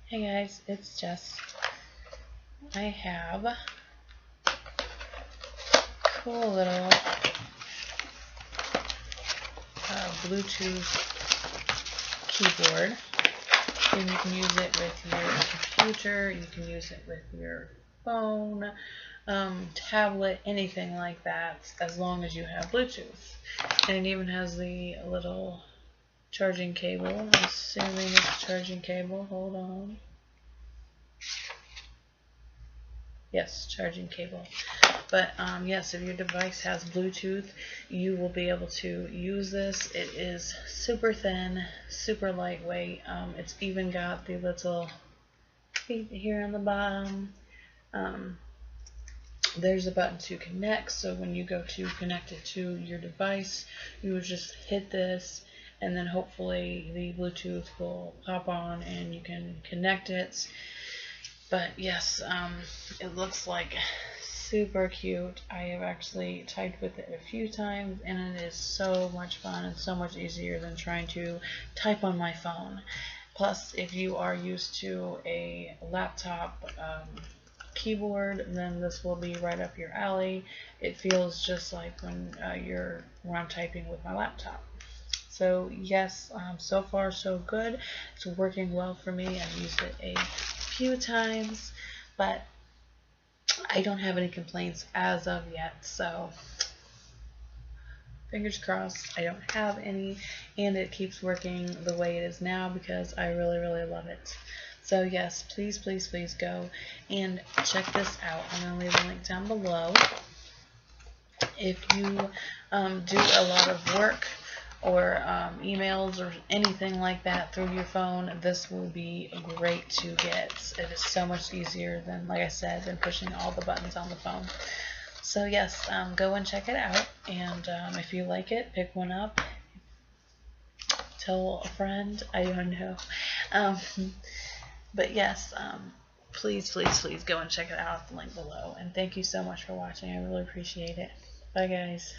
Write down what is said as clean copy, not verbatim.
Hey guys, it's Jess. I have a cool little Bluetooth keyboard, and you can use it with your computer, you can use it with your phone, tablet, anything like that, as long as you have Bluetooth. And it even has the little charging cable. I'm assuming it's a charging cable. Hold on. Yes, charging cable. But yes, if your device has Bluetooth, you will be able to use this. It is super thin, super lightweight. It's even got the little feet here on the bottom. There's a button to connect, so when you go to connect it to your device, you would just hit this, and then hopefully the Bluetooth will pop on and you can connect it. But yes, it looks like super cute. I have actually typed with it a few times, and it is so much fun and so much easier than trying to type on my phone. Plus, if you are used to a laptop keyboard, then this will be right up your alley. It feels just like when I'm typing with my laptop. So yes, so far so good. It's working well for me. I've used it a few times, but I don't have any complaints as of yet, so fingers crossed I don't have any, and it keeps working the way it is now because I really love it. So yes, please go and check this out. I'm going to leave a link down below. If you do a lot of work or emails or anything like that through your phone, this will be great to get. It is so much easier than, like I said, than pushing all the buttons on the phone. So yes, go and check it out, and if you like it, pick one up, tell a friend, I don't know. But yes, please go and check it out at the link below, and thank you so much for watching. I really appreciate it. Bye guys.